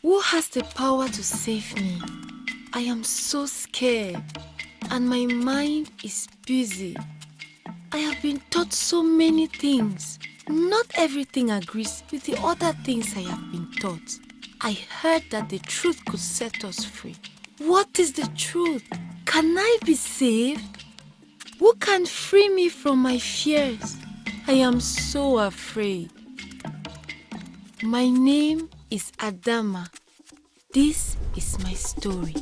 Who has the power to save me? I am so scared and my mind is busy. I have been taught so many things. Not everything agrees with the other things I have been taught. I heard that the truth could set us free. What is the truth? Can I be saved? Who can free me from my fears? I am so afraid. My name is Adama. This is my story.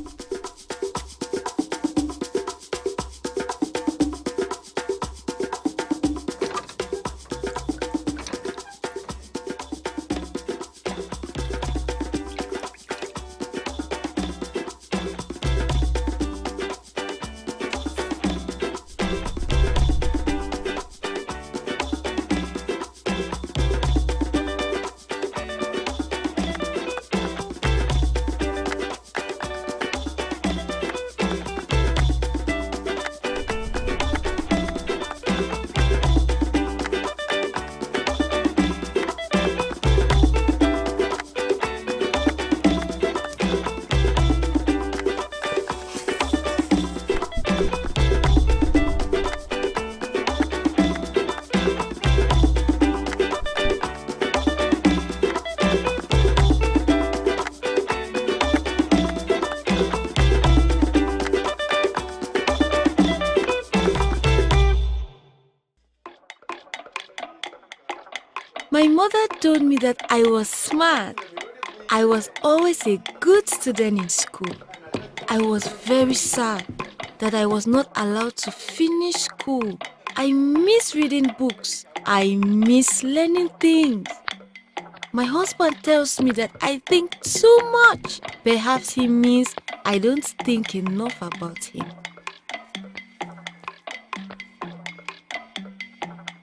My mother told me that I was smart. I was always a good student in school. I was very sad that I was not allowed to finish school. I miss reading books. I miss learning things. My husband tells me that I think too much. Perhaps he means I don't think enough about him.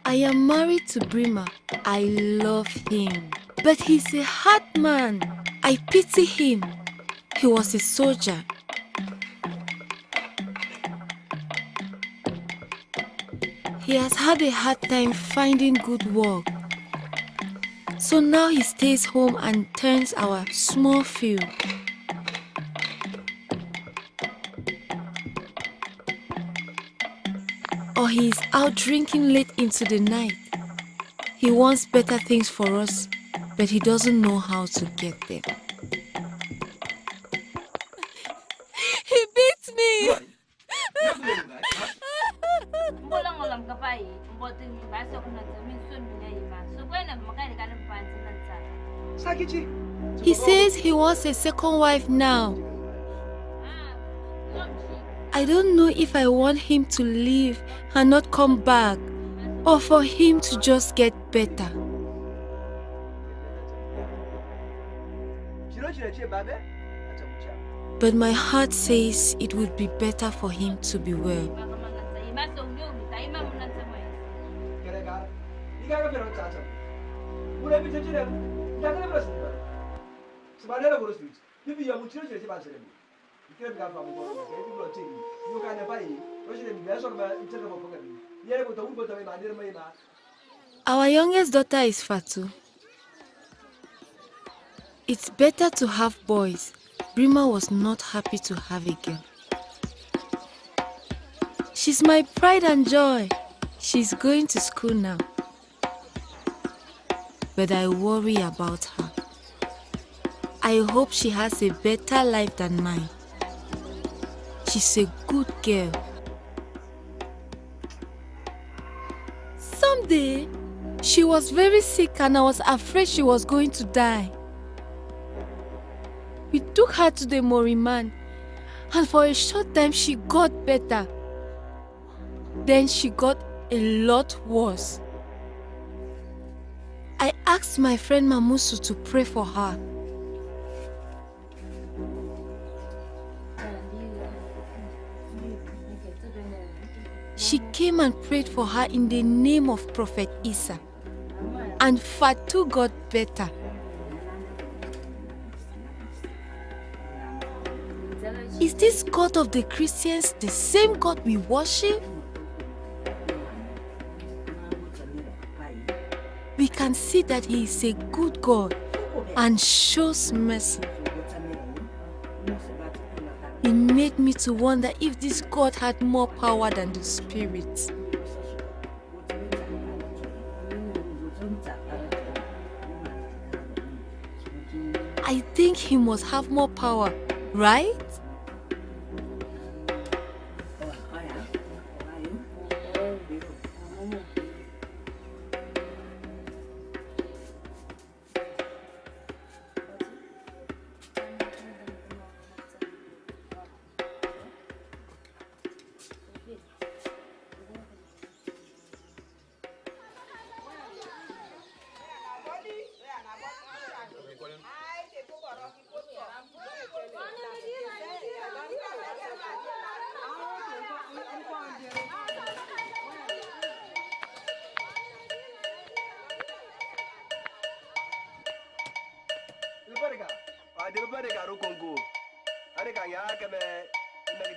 I am married to Brima. I love him. But he's a hard man. I pity him. He was a soldier. He has had a hard time finding good work. So now he stays home and tends our small field. Or he is out drinking late into the night. He wants better things for us, but he doesn't know how to get them. He beats me! He says he wants a second wife now. I don't know if I want him to leave and not come back, or for him to just get better. But my heart says it would be better for him to be well. Our youngest daughter is Fatu. It's better to have boys. Brima was not happy to have a girl. She's my pride and joy. She's going to school now. But I worry about her. I hope she has a better life than mine. She's a good girl. Someday, she was very sick and I was afraid she was going to die. We took her to the Moriman and for a short time she got better. Then she got a lot worse. I asked my friend Mamusu to pray for her. She came and prayed for her in the name of Prophet Isa. And Fatu got better. Is this God of the Christians the same God we worship? We can see that He is a good God and shows mercy. made me to wonder if this God had more power than the spirits. I think he must have more power, right?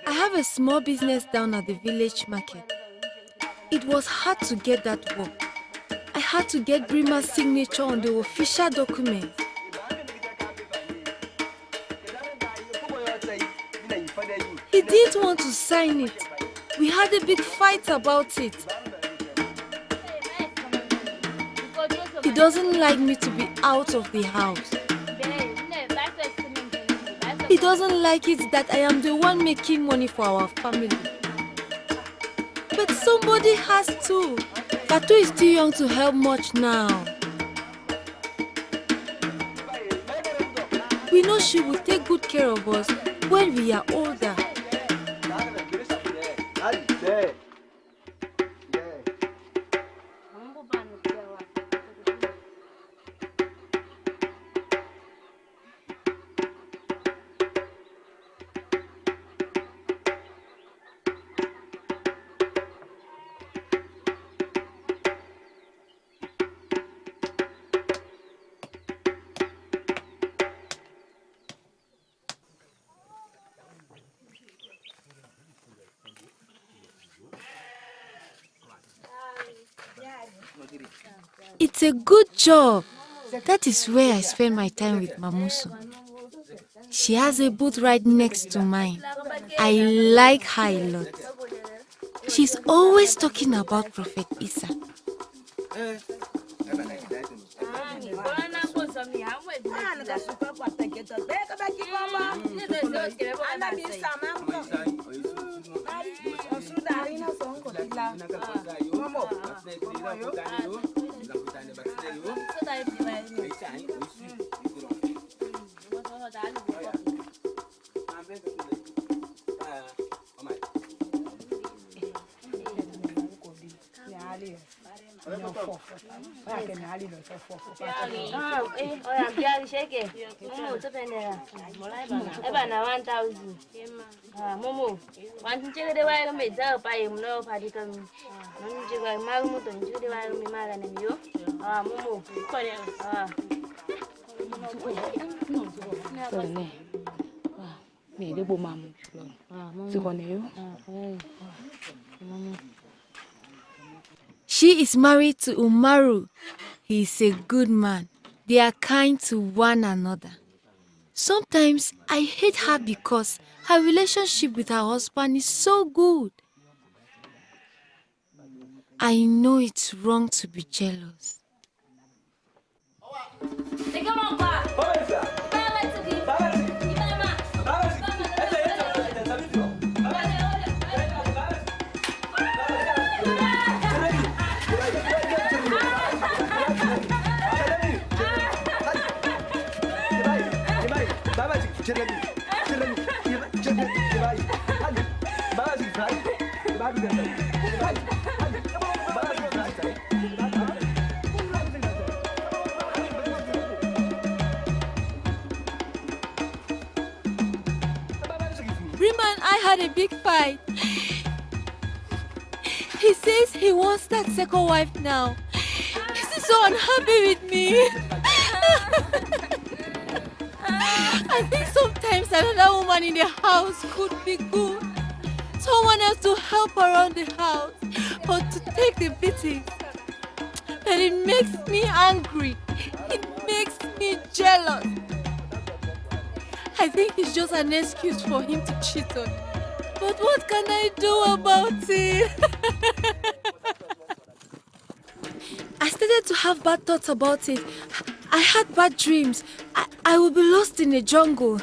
I have a small business down at the village market. It was hard to get that work. I had to get Brima's signature on the official document. He didn't want to sign it. We had a big fight about it. He doesn't like me to be out of the house. He doesn't like it that I am the one making money for our family. But somebody has to. Patois is too young to help much now. We know she will take good care of us when we are older. It's a good job. That is where I spend my time with Mamusu. She has a booth right next to mine. I like her a lot. She's always talking about Prophet Isa. She is married to Umaru. He is a good man. They are kind to one another. Sometimes I hate her because her relationship with her husband is so good. I know it's wrong to be jealous. Rima and I had a big fight. He says he wants that second wife now. He's so unhappy with me. I think sometimes another woman in the house could be good. Someone else to help around the house, but to take the beating. And it makes me angry. It makes me jealous. I think it's just an excuse for him to cheat on me. But what can I do about it? I started to have bad thoughts about it. I had bad dreams. I would be lost in the jungle.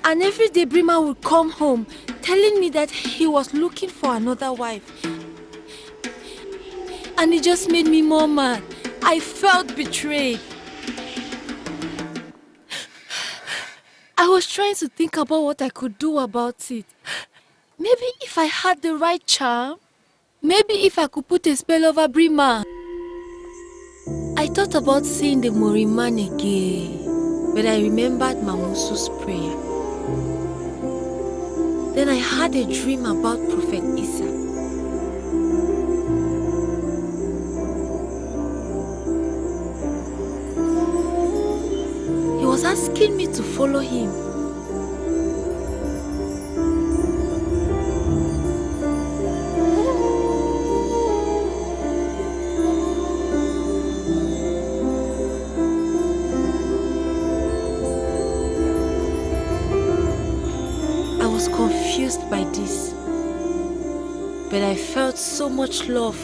And every day Brima would come home telling me that he was looking for another wife. And it just made me more mad. I felt betrayed. I was trying to think about what I could do about it. Maybe if I had the right charm, maybe if I could put a spell over Brima. I thought about seeing the Moriman again, but I remembered Mamusu's prayer. Then I had a dream about Prophet Isa. He was asking me to follow him. I was confused by this, but I felt so much love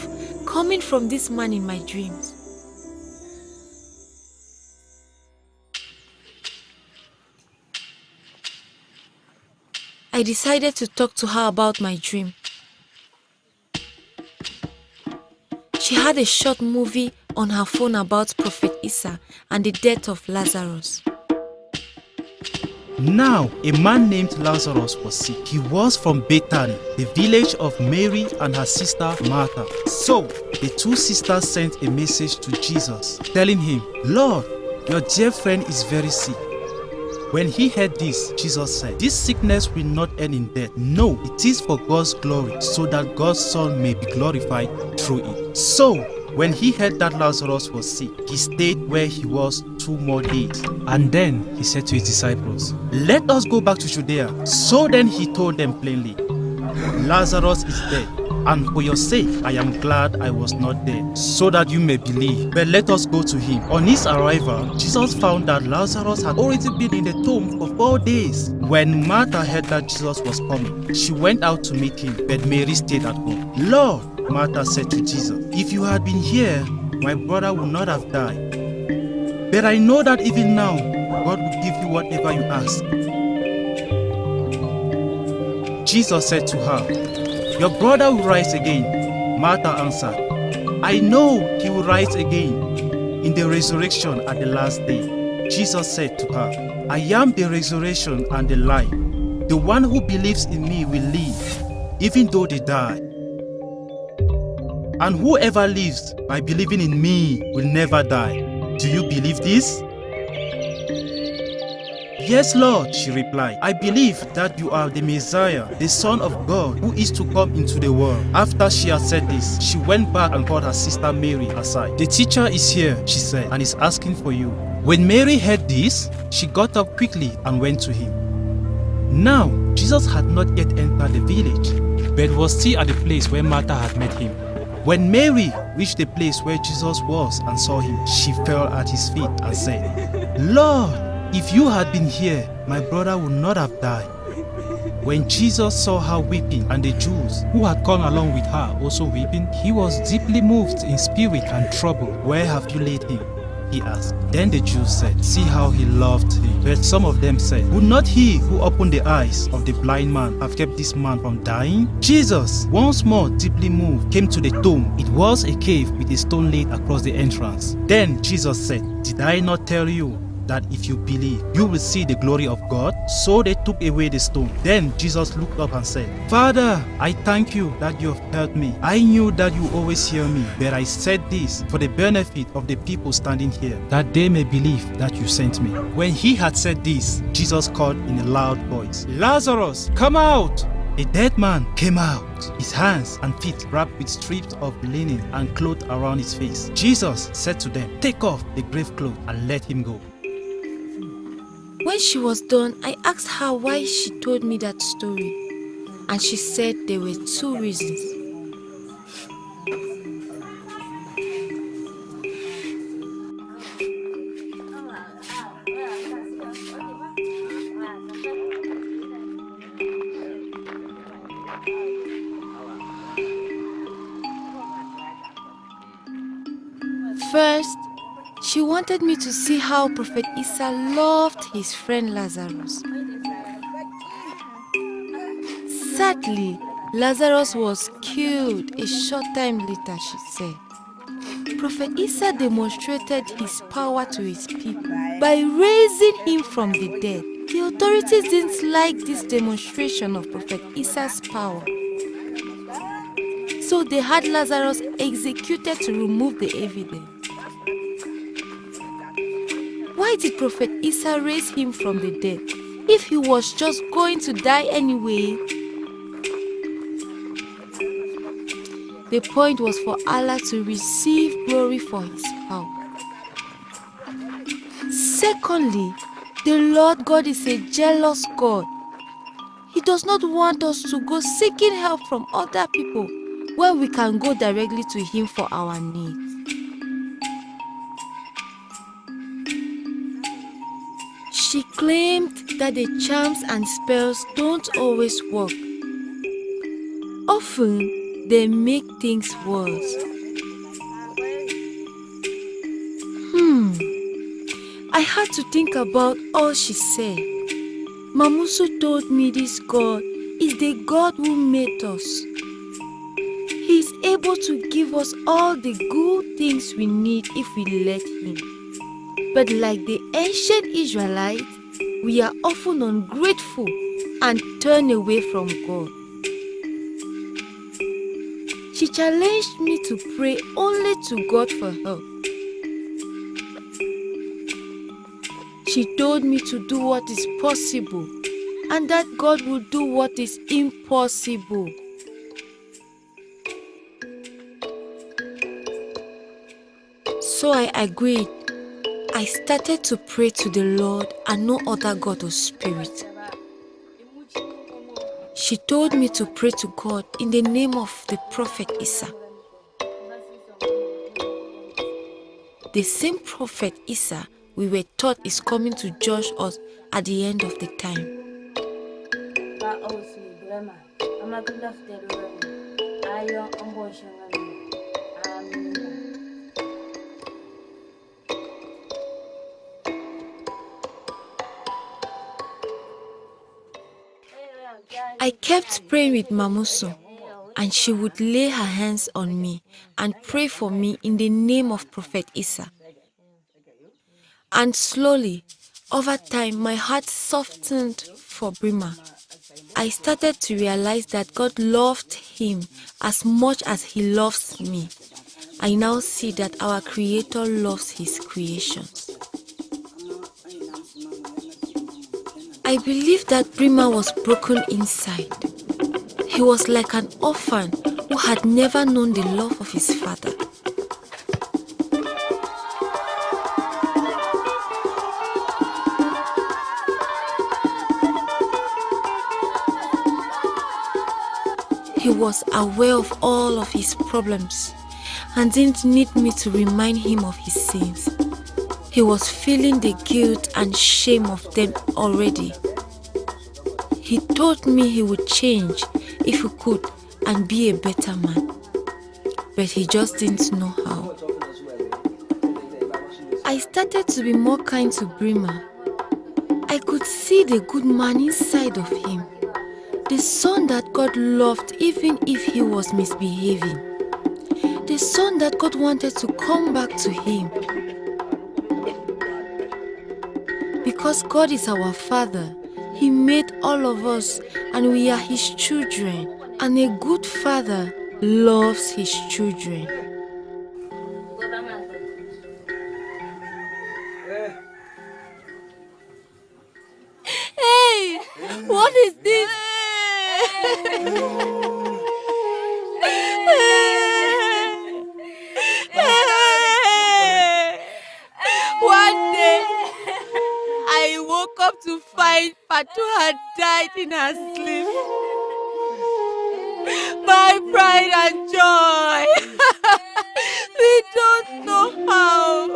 coming from this man in my dreams. I decided to talk to her about my dream. She had a short movie on her phone about Prophet Isa and the death of Lazarus. Now, a man named Lazarus was sick. He was from Bethany, the village of Mary and her sister Martha. So, the two sisters sent a message to Jesus, telling him, "Lord, your dear friend is very sick." When he heard this, Jesus said, "This sickness will not end in death. No, it is for God's glory, so that God's Son may be glorified through it." So, when he heard that Lazarus was sick, he stayed where he was 2 more days. And then he said to his disciples, "Let us go back to Judea." So then he told them plainly, "Lazarus is dead, and for your sake I am glad I was not there, so that you may believe. But let us go to him." On his arrival, Jesus found that Lazarus had already been in the tomb for 4 days. When Martha heard that Jesus was coming, she went out to meet him, but Mary stayed at home. "Lord," Martha said to Jesus, "if you had been here, my brother would not have died. But I know that even now, God will give you whatever you ask." Jesus said to her, "Your brother will rise again." Martha answered, "I know he will rise again in the resurrection at the last day." Jesus said to her, "I am the resurrection and the life. The one who believes in me will live, even though they die. And whoever lives by believing in me will never die. Do you believe this?" "Yes, Lord," she replied. "I believe that you are the Messiah, the Son of God, who is to come into the world." After she had said this, she went back and called her sister Mary aside. "The teacher is here," she said, "and is asking for you." When Mary heard this, she got up quickly and went to him. Now, Jesus had not yet entered the village, but was still at the place where Martha had met him. When Mary reached the place where Jesus was and saw him, she fell at his feet and said, "Lord, if you had been here, my brother would not have died." When Jesus saw her weeping, and the Jews who had come along with her also weeping, he was deeply moved in spirit and troubled. "Where have you laid him?" he asked. Then the Jews said, "See how he loved him." But some of them said, "Would not he who opened the eyes of the blind man have kept this man from dying?" Jesus, once more deeply moved, came to the tomb. It was a cave with a stone laid across the entrance. Then Jesus said, "Did I not tell you that if you believe, you will see the glory of God?" So they took away the stone. Then Jesus looked up and said, "Father, I thank you that you have heard me. I knew that you always hear me, but I said this for the benefit of the people standing here, that they may believe that you sent me." When he had said this, Jesus called in a loud voice, "Lazarus, come out!" A dead man came out, his hands and feet wrapped with strips of linen and clothes around his face. Jesus said to them, "Take off the grave clothes and let him go." When she was done, I asked her why she told me that story, and she said there were 2 reasons. First, she wanted me to see how Prophet Isa loved his friend Lazarus. Sadly, Lazarus was killed a short time later, she said. Prophet Isa demonstrated his power to his people by raising him from the dead. The authorities didn't like this demonstration of Prophet Isa's power. So they had Lazarus executed to remove the evidence. Why did Prophet Isa raise him from the dead if he was just going to die anyway? The point was for Allah to receive glory for his power. Secondly, the Lord God is a jealous God. He does not want us to go seeking help from other people when we can go directly to him for our needs. She claimed that the charms and spells don't always work. Often, they make things worse. I had to think about all she said. Mamusu told me this God is the God who made us. He is able to give us all the good things we need if we let him. But like the ancient Israelites, we are often ungrateful and turn away from God. She challenged me to pray only to God for help. She told me to do what is possible and that God will do what is impossible. So I agreed. I started to pray to the Lord and no other God or spirit. She told me to pray to God in the name of the Prophet Isa. The same Prophet Isa we were taught is coming to judge us at the end of the time. I kept praying with Mamusu, and she would lay her hands on me and pray for me in the name of Prophet Isa. And slowly, over time, my heart softened for Brima. I started to realize that God loved him as much as he loves me. I now see that our Creator loves his creations. I believe that Brima was broken inside. He was like an orphan who had never known the love of his father. He was aware of all of his problems and didn't need me to remind him of his sins. He was feeling the guilt and shame of them already. He told me he would change if he could and be a better man, but he just didn't know how. I started to be more kind to Brima. I could see the good man inside of him, the son that God loved even if he was misbehaving, the son that God wanted to come back to him. Because God is our Father, He made all of us and we are His children, and a good father loves his children. Hey! What is this? One day, I woke up to find Patois had died in her sleep. My pride and joy. We don't know how.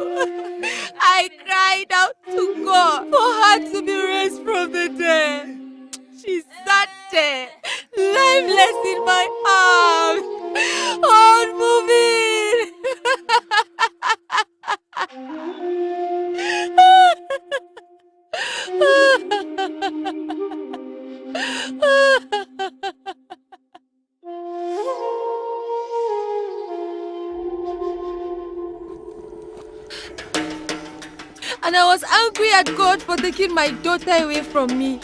I cried out to God for her to be raised from the dead. She sat there, lifeless in my arms, unmoving. And I was angry at God for taking my daughter away from me.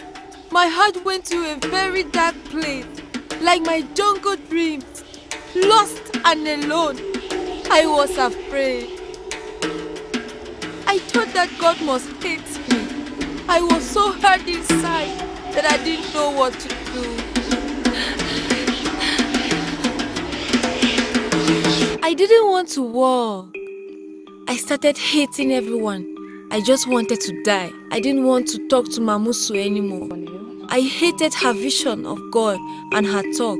My heart went to a very dark place, like my jungle dreams, lost and alone. I was afraid. I thought that God must hate me. I was so hurt inside that I didn't know what to do. I didn't want to walk. I started hating everyone. I just wanted to die. I didn't want to talk to Mamusu anymore. I hated her vision of God and her talk.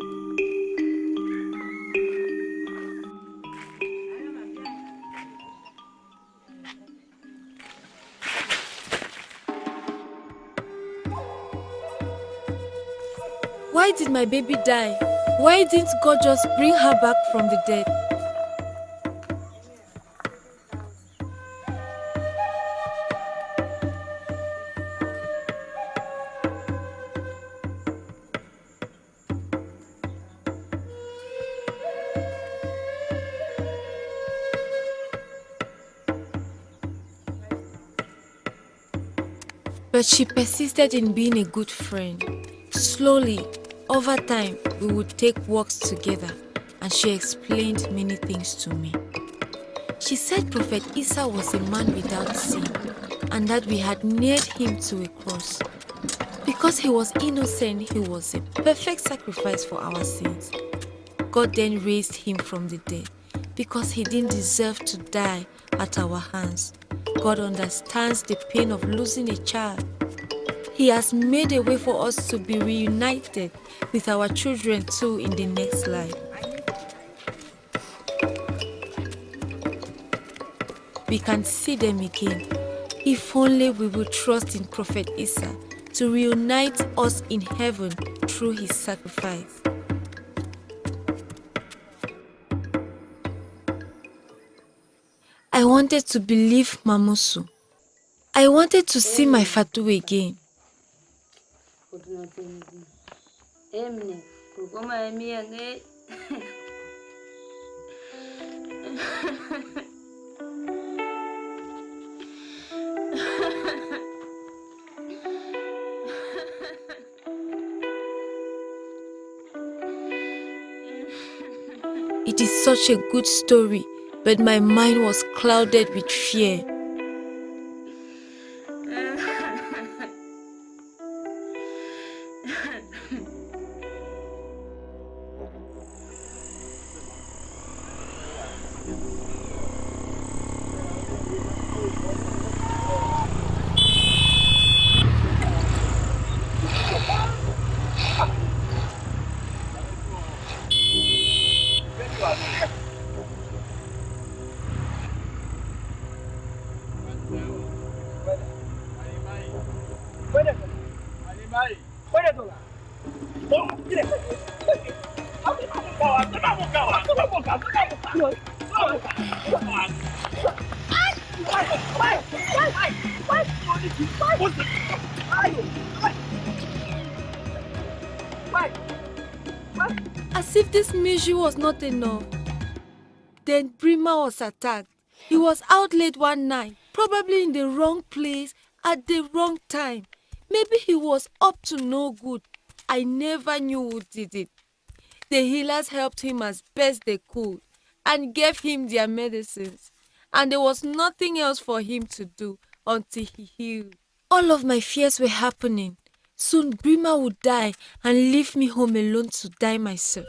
Why did my baby die? Why didn't God just bring her back from the dead? But she persisted in being a good friend. Slowly, over time, we would take walks together, and she explained many things to me. She said Prophet Isa was a man without sin, and that we had nailed him to a cross. Because he was innocent, he was a perfect sacrifice for our sins. God then raised him from the dead, because he didn't deserve to die at our hands. God understands the pain of losing a child. He has made a way for us to be reunited with our children too in the next life. We can see them again, if only we will trust in Prophet Isa to reunite us in heaven through his sacrifice. I wanted to believe Mamusu. I wanted to see my Fatu again. It is such a good story, but my mind was clouded with fear. As if this misery was not enough, then Brima was attacked. He was out late one night, probably in the wrong place at the wrong time. Maybe he was up to no good. I never knew who did it. The healers helped him as best they could and gave him their medicines. And there was nothing else for him to do until he healed. All of my fears were happening. Soon Brima would die and leave me home alone to die myself.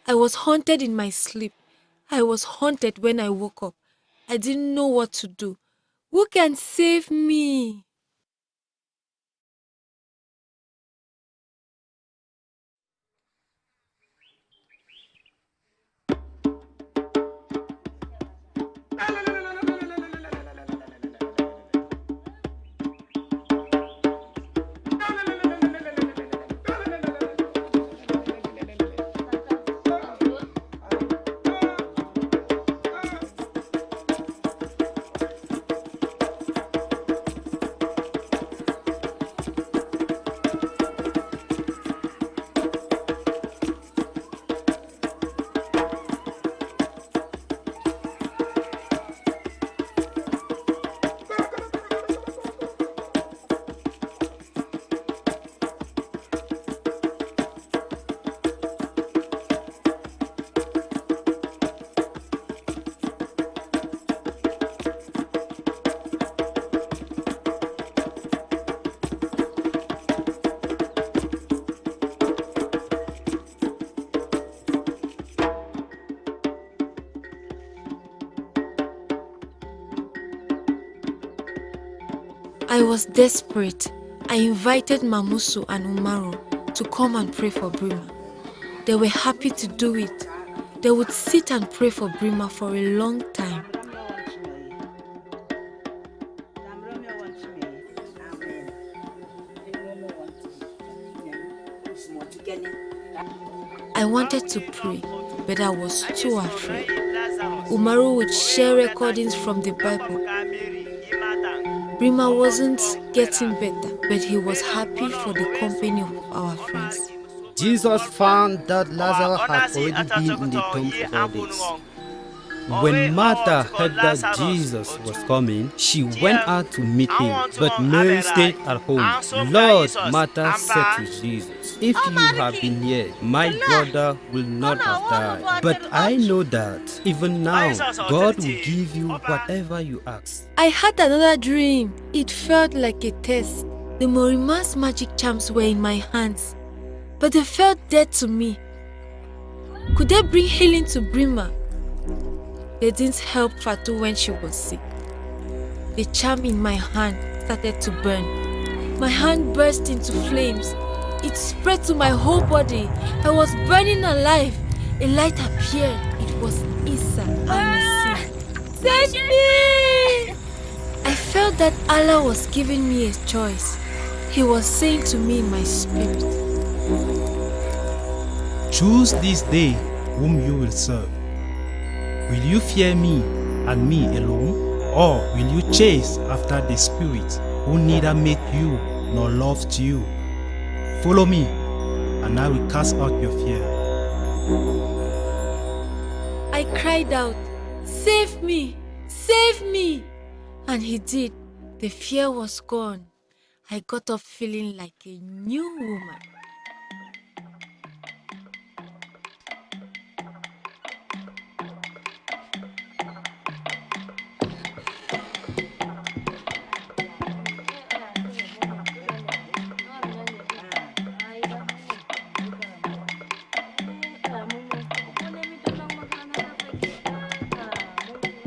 I was haunted in my sleep. I was haunted when I woke up. I didn't know what to do. Who can save me? I was desperate. I invited Mamusu and Umaru to come and pray for Brima. They were happy to do it. They would sit and pray for Brima for a long time. I wanted to pray, but I was too afraid. Umaru would share recordings from the Bible. Brima wasn't getting better, but he was happy for the company of our friends. Jesus found that Lazarus had already been in the tomb for 4 days. When Martha heard that Jesus was coming, she went out to meet him, but Mary stayed at home. Lord, Martha said to Jesus, if you had been here, my brother will not have died. But I know that even now, God will give you whatever you ask. I had another dream. It felt like a test. The Morima's magic charms were in my hands, but they felt dead to me. Could they bring healing to Brima? They didn't help Fatu when she was sick. The charm in my hand started to burn. My hand burst into flames. It spread to my whole body. I was burning alive. A light appeared. It was Issa and Save me! I felt that Allah was giving me a choice. He was saying to me in my spirit, choose this day whom you will serve. Will you fear me and me alone? Or will you chase after the spirit who neither made you nor loved you? Follow me, and I will cast out your fear. I cried out, save me, save me! And he did. The fear was gone. I got up feeling like a new woman.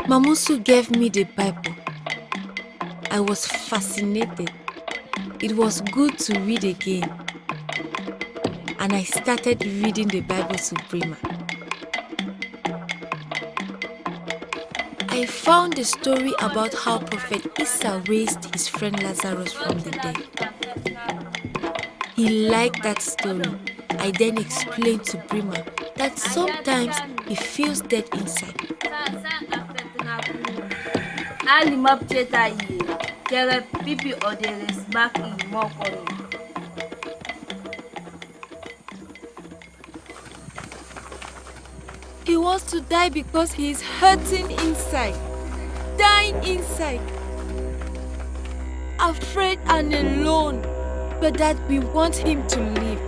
Mamusu gave me the Bible. I was fascinated. It was good to read again. And I started reading the Bible to Brima. I found a story about how Prophet Issa raised his friend Lazarus from the dead. He liked that story. I then explained to Brima that sometimes he feels dead inside. He wants to die because he is hurting inside, dying inside, afraid and alone, but that we want him to live.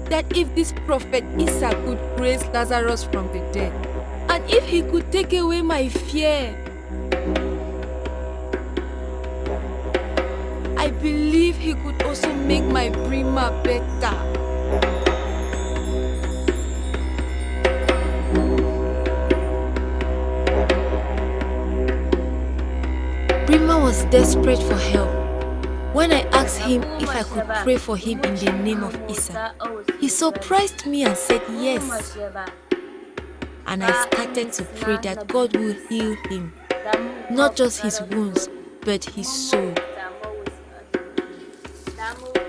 That if this prophet Issa could raise Lazarus from the dead, and if he could take away my fear, I believe he could also make my Brima better. Brima was desperate for help. When I asked him if I could pray for him in the name of Issa, he surprised me and said yes. And I started to pray that God will heal him, not just his wounds, but his soul.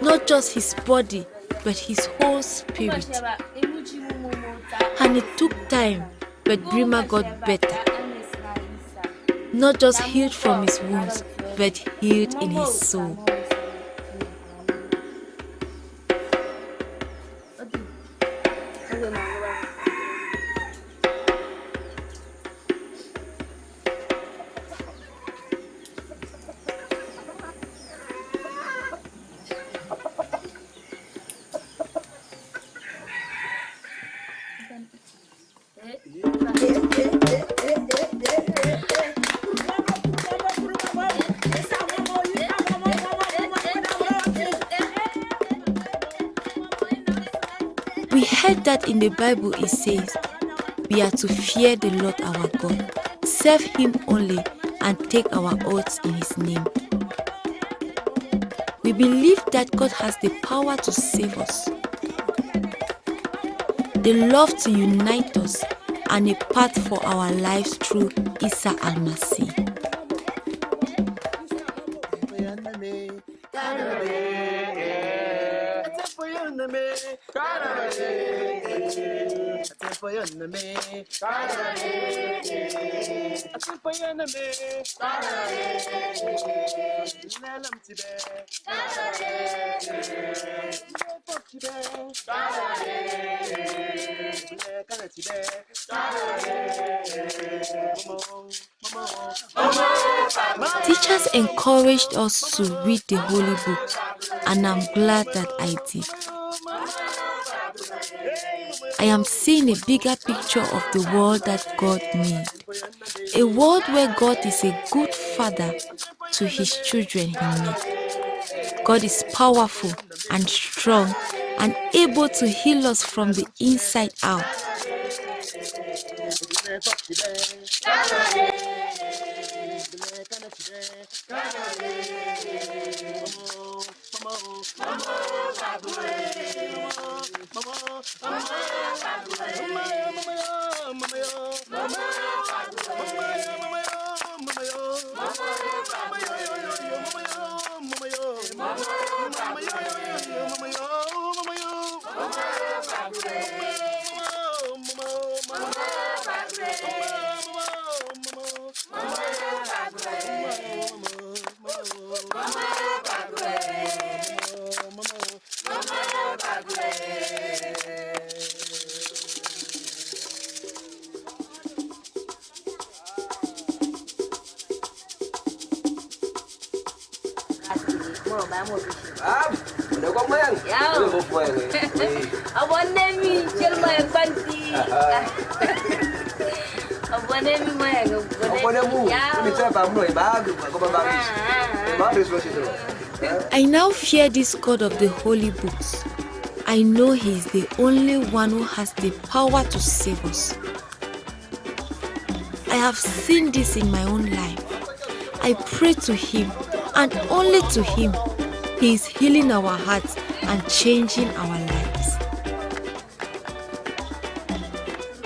Not just his body, but his whole spirit. And it took time, but Brima got better. Not just healed from his wounds, but healed in his soul. We heard that in the Bible it says, we are to fear the Lord our God, serve him only, and take our oaths in his name. We believe that God has the power to save us, the love to unite us, and a path for our lives through Isa Al-Masih. Teachers encouraged us to read the Holy Book, and I'm glad that I did. I am seeing a bigger picture of the world that God made. A world where God is a good father to his children he made. God is powerful and strong and able to heal us from the inside out. I now fear this God of the Holy Books. I know he is the only one who has the power to save us. I have seen this in my own life. I pray to him, and only to him. He is healing our hearts and changing our lives.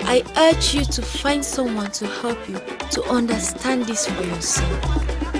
I urge you to find someone to help you to understand this for yourself.